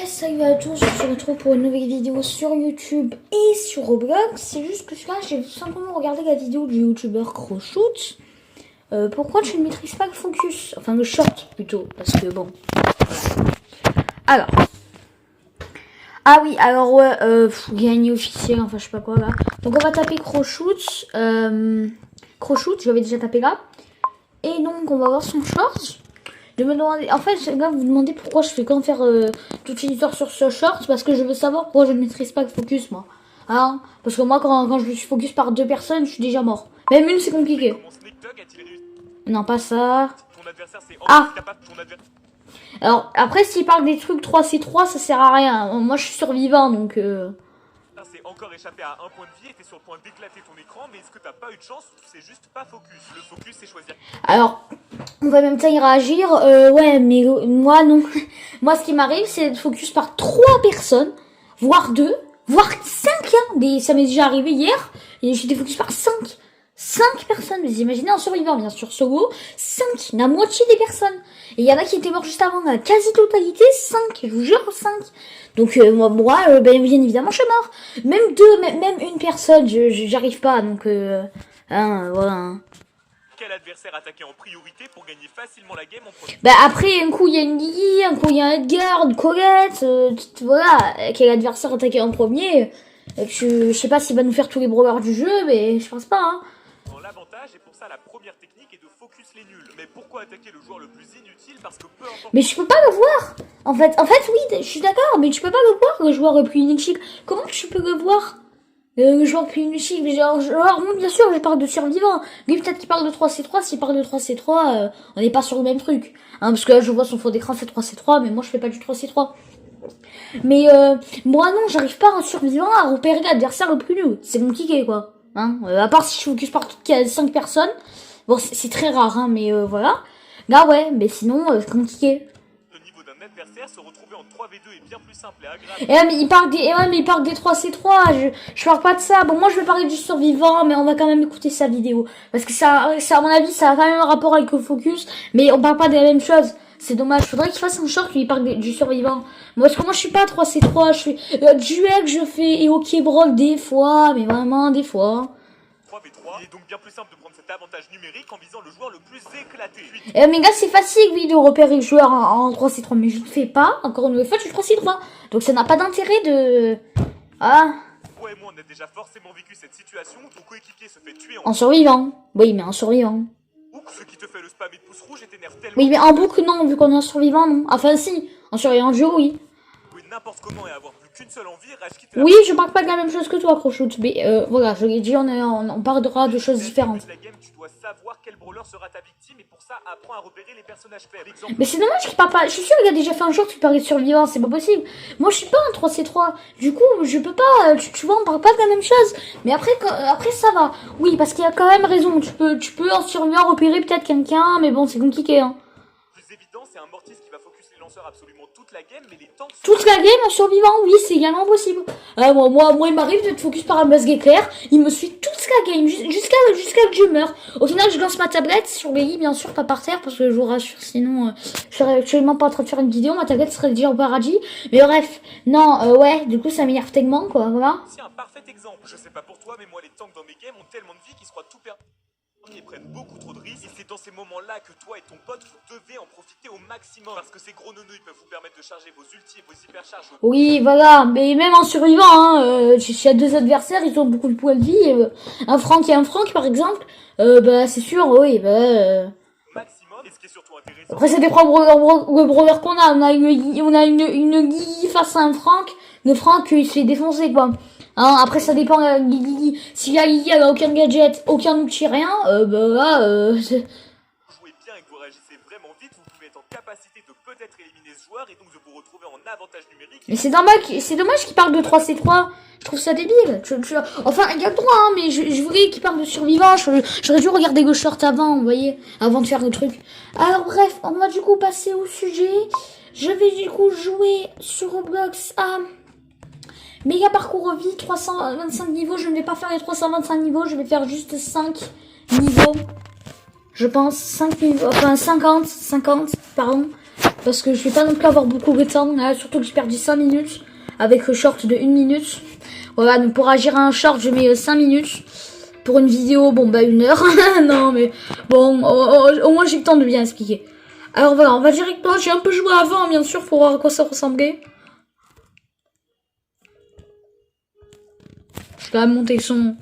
Salut à tous, on se retrouve pour une nouvelle vidéo sur YouTube et sur Roblox. C'est juste que là, j'ai tout simplement regardé la vidéo du youtubeur Croshoot. Pourquoi tu ne maîtrises pas le focus? Enfin, le short plutôt, parce que bon. Alors. Ah oui, alors ouais, gagner officiel, enfin je sais pas quoi là. Donc on va taper Croshoot. Croshoot, j'avais déjà tapé là. Et donc on va voir son short. Je me demandais, en fait, là, vous demandez pourquoi je fais quand faire toute une histoire sur ce short, parce que je veux savoir pourquoi je ne maîtrise pas le focus, moi. Hein? Parce que moi, quand je suis focus par deux personnes, je suis déjà mort. Même une, c'est compliqué. Non, pas ça. Ah! Alors, après, s'il parle des trucs 3C3, ça sert à rien. Moi, je suis survivant, donc... C'est encore échappé à un point de vie et t'es sur le point d'éclater ton écran, mais est-ce que t'as pas eu de chance ou c'est juste pas focus? Le focus, c'est choisir. Alors, on va même temps y réagir. Ouais, mais moi, non. Moi, ce qui m'arrive, c'est d'être focus par 3 personnes, voire 2, voire 5. Hein. Mais ça m'est déjà arrivé hier, et j'étais focus par 5. 5 personnes, vous imaginez en survivant, bien sûr, solo, 5, la moitié des personnes. Et il y en a qui étaient morts juste avant, la quasi-totalité, 5, je vous jure, 5. Donc, moi, ben, bien évidemment, je suis mort. Même 2, même une personne, j'arrive pas, donc, voilà. Quel adversaire attaquer en priorité pour gagner facilement la game en premier? Bah, après, un coup, il y a une Guigui, un coup, il y a un Edgar, une Colette, voilà. Quel adversaire attaquer en premier? Je sais pas s'il va nous faire tous les brawlers du jeu, mais je pense pas, hein. L'avantage, et pour ça la première technique est de focus les nuls. Mais pourquoi attaquer le joueur le plus inutile? Parce que peu importe... Mais je peux pas le voir. En fait, oui, je suis d'accord, mais tu peux pas le voir, le joueur le plus inutile. Comment tu peux le voir, le joueur le plus inutile? Genre, non, bien sûr, je parle de survivant. Lui, peut-être qu'il parle de 3C3. S'il parle de 3C3, on n'est pas sur le même truc. Hein, parce que là, je vois son fond d'écran, c'est 3C3, mais moi, je fais pas du 3C3. Mais, moi, non, j'arrive pas en survivant à repérer l'adversaire le plus nul. C'est compliqué, quoi. Hein, à part si je focus par qu'il y a 5 personnes. Bon, c'est très rare, hein, mais voilà. Là, ouais, mais sinon, c'est compliqué. Le niveau d'un adversaire, se retrouver en 3v2 est bien plus simple et agréable. Et ouais, mais il parle des 3C3, je parle pas de ça. Bon, moi, je vais parler du survivant, mais on va quand même écouter sa vidéo. Parce que ça, à mon avis, ça a quand même un rapport avec le focus, mais on parle pas de la même chose. C'est dommage. Faudrait qu'il fasse un short où il parle du survivant. Moi, parce que moi, je suis pas 3C3, je fais, duel, je fais, et ok, brawl des fois, mais vraiment, des fois. 3v3, il est donc bien plus simple de prendre cet avantage numérique en visant le joueur le plus éclaté. Mais là, c'est facile, oui, de repérer le joueur en 3C3, mais je ne fais pas. Encore une fois, je suis 3C3. Donc, ça n'a pas d'intérêt de... Ah. Ouais, moi, on a déjà forcément vécu cette situation où ton coéquipier se fait tuer en survivant. Oui, mais en survivant. Ou ce qui te fait le spam et de pouce rouge et t'énerve tellement... Oui, mais en boucle, non, vu qu'on est en survivant, non. Enfin, si. En survivant de jeu, oui. Oui, n'importe comment et avoir plus qu'une seule envie, rage quitte oui, je parle pas de la même chose que toi, Croshoot. Mais voilà, je l'ai dit, on parlera de choses différentes. La game, tu dois savoir quel brawler sera ta victime et pour ça, apprends à repérer les personnages faibles. Mais c'est dommage qu'il parle pas. Je suis sûre qu'il a déjà fait un jour qui parlait de survivants, c'est pas possible. Moi, je suis pas un 3C3. Du coup, je peux pas. Tu vois, on parle pas de la même chose. Mais après, ça va. Oui, parce qu'il y a quand même raison. Tu peux en survivant repérer peut-être quelqu'un, mais bon, c'est compliqué, hein. Plus évident, c'est un Mortis qui va focus les lanceurs absolument toute la game, mais les tanks... Toute la game en survivant, oui, c'est également possible. Moi, il m'arrive d'être focus par un buzz éclair. Il me suit toute la game, jusqu'à que je meure. Au final, je lance ma tablette sur les lits, bien sûr, pas par terre, parce que je vous rassure, sinon, je serais actuellement pas en train de faire une vidéo. Ma tablette serait déjà au paradis. Mais bref, non, ouais, du coup, ça m'énerve tellement, quoi, voilà. C'est un parfait exemple. Je sais pas pour toi, mais moi, les tanks dans mes games ont tellement de vie qu'ils se croient tout perdus. Ils prennent beaucoup trop de risques et c'est dans ces moments-là que toi et ton pote vous devez en profiter au maximum parce que ces gros neuneux ils peuvent vous permettre de charger vos ultis et vos hypercharges. Oui, voilà, mais même en survivant, hein, s'il y a 2 adversaires, ils ont beaucoup de points de vie. Un Franck et un Franck par exemple, bah c'est sûr, oui, maximum. Et ce qui est surtout intéressant. Après ça dépend le brawler qu'on a. On a une Guigui face à un Franck. Le Franck il se fait défoncer quoi. Hein, après ça dépend de la Guigui. Si la Guigui elle a aucun gadget, aucun outil, rien, bah là Vous jouez bien et que vous réagissez vraiment vite, vous pouvez être en capacité de peut-être éliminer ce joueur et donc de vous retrouver en avantage numérique. Mais c'est dommage qu'il parle de 3C3. Je trouve ça débile. Enfin, il y a le droit, hein, mais je voulais qu'il parle de survivants. J'aurais dû regarder le short avant, vous voyez, avant de faire le truc. Alors bref, on va du coup passer au sujet. Je vais du coup jouer sur Roblox à méga parcours vie, 325 niveaux. Je ne vais pas faire les 325 niveaux, je vais faire juste 5 niveaux. Je pense 5 niveaux, enfin 50, pardon. Parce que je vais pas non plus avoir beaucoup de temps. Là, surtout que j'ai perdu 5 minutes. Avec le short de 1 minute. Voilà, donc pour agir à un short, je mets 5 minutes. Pour une vidéo, bon bah 1 heure. Non mais bon, au moins j'ai le temps de bien expliquer. Alors voilà, on va directement, j'ai un peu joué avant bien sûr pour voir à quoi ça ressemblait. Je vais quand même monter le son.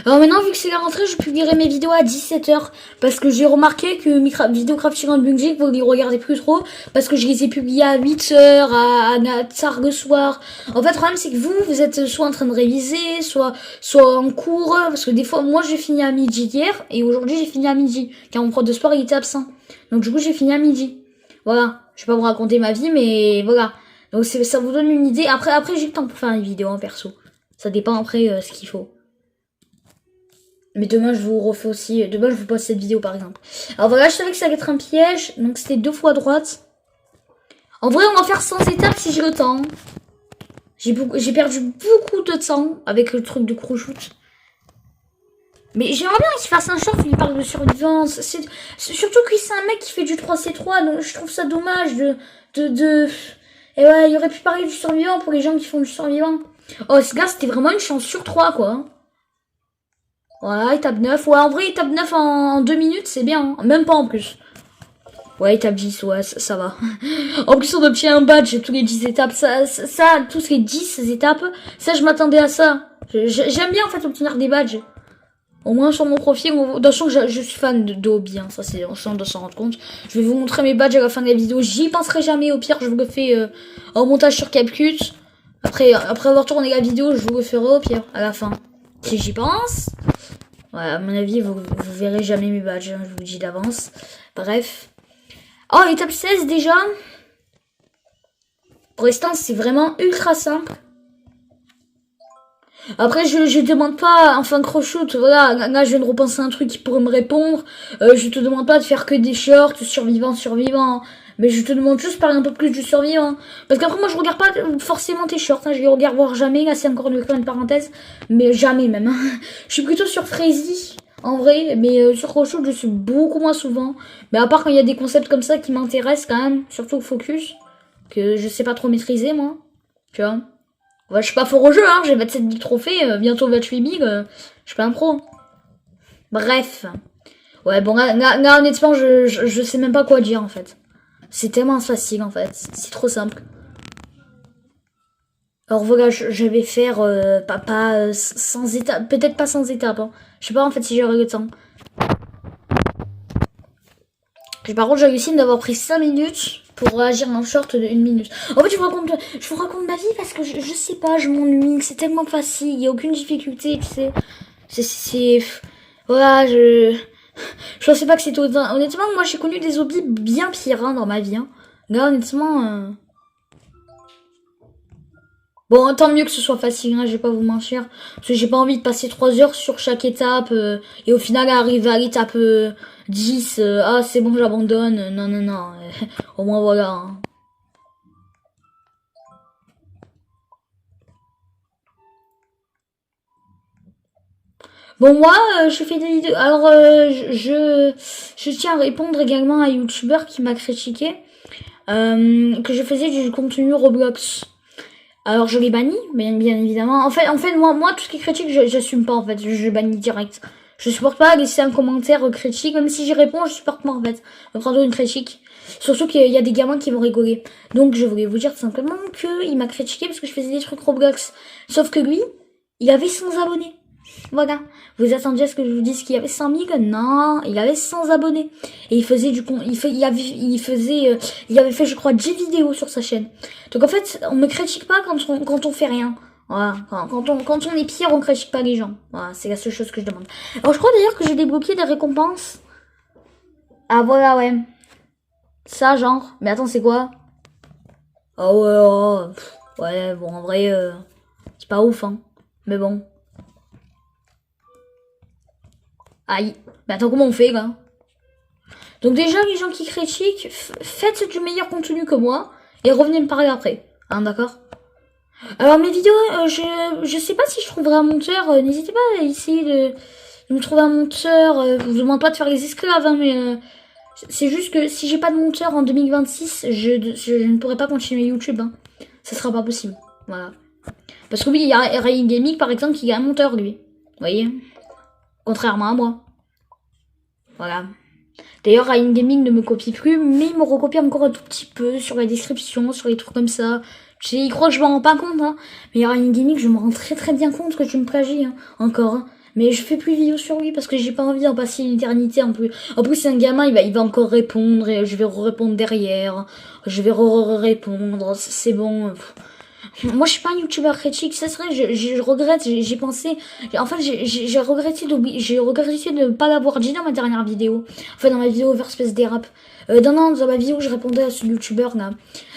Alors maintenant, vu que c'est la rentrée, je publierai mes vidéos à 17h. Parce que j'ai remarqué que mes vidéos crafting en Bungie, vous les regardez plus trop. Parce que je les ai publiées à 8h, à tard le soir. En fait, le problème, c'est que vous êtes soit en train de réviser, soit en cours. Parce que des fois, moi, j'ai fini à midi hier. Et aujourd'hui, j'ai fini à midi. Car mon prof de sport, il était absent. Donc du coup, j'ai fini à midi. Voilà. Je vais pas vous raconter ma vie, mais voilà. Donc ça vous donne une idée. Après j'ai le temps pour faire une vidéo en perso. Ça dépend après ce qu'il faut. Mais demain, je vous refais aussi... Demain, je vous poste cette vidéo, par exemple. Alors voilà, je savais que ça allait être un piège. Donc, c'était 2 fois à droite. En vrai, on va faire 100 étapes si j'ai le temps. J'ai perdu beaucoup de temps avec le truc de crochoute. Mais j'aimerais bien qu'il fasse un short où il parle de survivance. Surtout que c'est un mec qui fait du 3C3. Donc, je trouve ça dommage Et ouais, il aurait pu parler du survivant pour les gens qui font du survivant. Oh, ce gars, c'était vraiment une chance sur 3, quoi. Voilà, étape 9. Ouais, en vrai, étape 9 en 2 minutes, c'est bien. Hein. Même pas en plus. Ouais, étape 10, ouais, ça va. En plus, on obtient un badge tous les 10 étapes. Ça tous les 10 étapes, ça, je m'attendais à ça. J'aime bien, en fait, obtenir des badges. Au moins, sur mon profil, de toute façon, je suis fan de hobby. Hein. Ça, on doit s'en rendre compte. Je vais vous montrer mes badges à la fin de la vidéo. J'y penserai jamais. Au pire, je vous le fais en montage sur CapCut. Après avoir tourné la vidéo, je vous le ferai au pire, à la fin. Si j'y pense. Ouais, à mon avis, vous verrez jamais mes badges, hein, je vous le dis d'avance. Bref. Oh, étape 16 déjà. Pour l'instant, c'est vraiment ultra simple. Après, je demande pas, enfin, crochoute, voilà, là, je viens de repenser à un truc qui pourrait me répondre. Je te demande pas de faire que des shorts, survivant. Mais je te demande juste de parler un peu plus du survivant. Parce qu'après, moi, je regarde pas forcément tes shorts. Hein, je les regarde voir jamais. Là, c'est encore une parenthèse. Mais jamais même. Hein. Je suis plutôt sur Freezy, en vrai. Mais sur Crochout, je suis beaucoup moins souvent. Mais à part quand il y a des concepts comme ça qui m'intéressent quand même. Surtout Focus. Que je sais pas trop maîtriser, moi. Tu vois. Ouais, je suis pas fort au jeu, hein. J'ai 27 000 trophées. Bientôt 28 000. Je suis pas un pro. Bref. Ouais, bon, là honnêtement, je sais même pas quoi dire, en fait. C'est tellement facile en fait, c'est trop simple. Alors voilà, je vais faire pas 100 étapes, peut-être pas 100 étapes. Hein. Je sais pas en fait si j'aurai le temps. Par contre, j'hallucine d'avoir pris 5 minutes pour réagir dans le short de 1 minute. En fait, je vous raconte ma vie parce que je sais pas, je m'ennuie, c'est tellement facile, il y a aucune difficulté, tu sais. Voilà, je pensais pas que c'était autant. Honnêtement, moi j'ai connu des hobbies bien pires hein, dans ma vie. Hein. Là, honnêtement. Bon, tant mieux que ce soit facile, hein, je vais pas vous mentir. Parce que j'ai pas envie de passer 3 heures sur chaque étape. Et au final, arriver à l'étape 10. Ah, c'est bon, j'abandonne. Non. Au moins, voilà. Hein. Bon, moi, je fais des vidéos. Alors, je tiens à répondre également à un youtubeur qui m'a critiqué que je faisais du contenu Roblox. Alors, je l'ai banni, bien évidemment. En fait, moi, tout ce qui est critique, j'assume pas, en fait. Je bannis direct. Je supporte pas laisser un commentaire critique. Même si j'y réponds, je supporte pas, en fait. De prendre une critique. Surtout qu'il y a des gamins qui vont rigoler. Donc, je voulais vous dire tout simplement qu'il m'a critiqué parce que je faisais des trucs Roblox. Sauf que lui, il avait 100 abonnés. Voilà. Vous attendiez à ce que je vous dise qu'il y avait 100 000? Non, il avait 100 abonnés. Et il faisait il avait fait, je crois, 10 vidéos sur sa chaîne. Donc en fait, on me critique pas quand on fait rien. Voilà. Quand on est pire, on critique pas les gens. Voilà, c'est la seule chose que je demande. Alors je crois d'ailleurs que j'ai débloqué des récompenses. Ah voilà, ouais. Ça, genre. Mais attends, c'est quoi? Ah ouais, ouais, bon, en vrai, c'est pas ouf, hein. Mais bon. Aïe. Mais attends, comment on fait, là? Donc déjà, les gens qui critiquent, faites du meilleur contenu que moi. Et revenez me parler après. Hein, d'accord? Alors, mes vidéos, je sais pas si je trouverai un monteur. N'hésitez pas à essayer de me trouver un monteur. Je vous demande pas de faire les esclaves, hein, mais c'est juste que si j'ai pas de monteur en 2026, je ne pourrai pas continuer YouTube. Hein. Ça sera pas possible. Voilà. Parce que oui, il y a Ryan Gaming par exemple qui a un monteur lui. Vous voyez? Contrairement à moi. Voilà. D'ailleurs, Ryan Gaming ne me copie plus, mais il me recopie encore un tout petit peu sur la description, sur les trucs comme ça. Il croit que je m'en rends pas compte, hein. Mais Ryan Gaming, je me rends très très bien compte que tu me plagies, hein. Encore, hein. Mais je fais plus de vidéos sur lui parce que j'ai pas envie d'en passer une éternité en plus. En plus, c'est un gamin, il va encore répondre et je vais répondre derrière. Je vais répondre. C'est bon. Moi, je suis pas un youtubeur critique, ça serait, je regrette, j'ai pensé, en fait, j'ai regretté de pas l'avoir dit dans ma dernière vidéo. Enfin, dans ma vidéo Overspace Dérap. Dans ma vidéo, je répondais à ce youtubeur, là.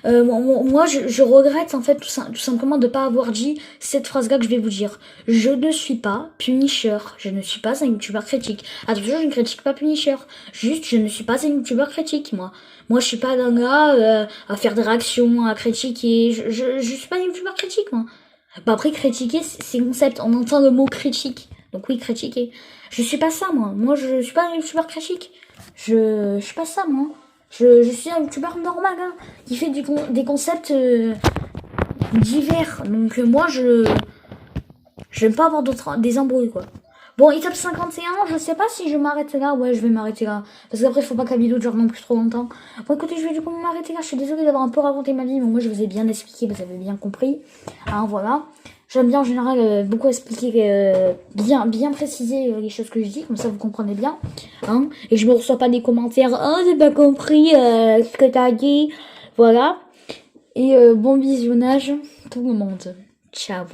Moi, je regrette, en fait, tout simplement de pas avoir dit cette phrase-là que je vais vous dire. Je ne suis pas Punisher. Je ne suis pas un youtubeur critique. Attention, je ne critique pas Punisher. Juste, je ne suis pas un youtubeur critique, moi. Moi, je suis pas d'un gars à faire des réactions, à critiquer. Je suis pas un youtubeur critique, moi. Bah après, critiquer, c'est concept. On entend le mot critique. Donc oui, critiquer. Je suis pas ça, moi. Moi, je suis pas un youtubeur critique. Je suis pas ça, moi. Je suis un youtubeur normal, hein, qui fait des concepts divers. Donc moi, j'aime pas avoir des embrouilles, quoi. Bon, étape 51, je sais pas si je m'arrête là. Ouais, je vais m'arrêter là. Parce qu'après, faut pas que la vidéo dure non plus trop longtemps. Bon, écoutez, je vais du coup m'arrêter là. Je suis désolée d'avoir un peu raconté ma vie, mais moi, je vous ai bien expliqué, vous avez bien compris. Hein, voilà. J'aime bien, en général, beaucoup expliquer, bien préciser les choses que je dis. Comme ça, vous comprenez bien. Hein. Et je me reçois pas des commentaires. Oh, j'ai pas compris ce que t'as dit. Voilà. Et bon visionnage, tout le monde. Ciao.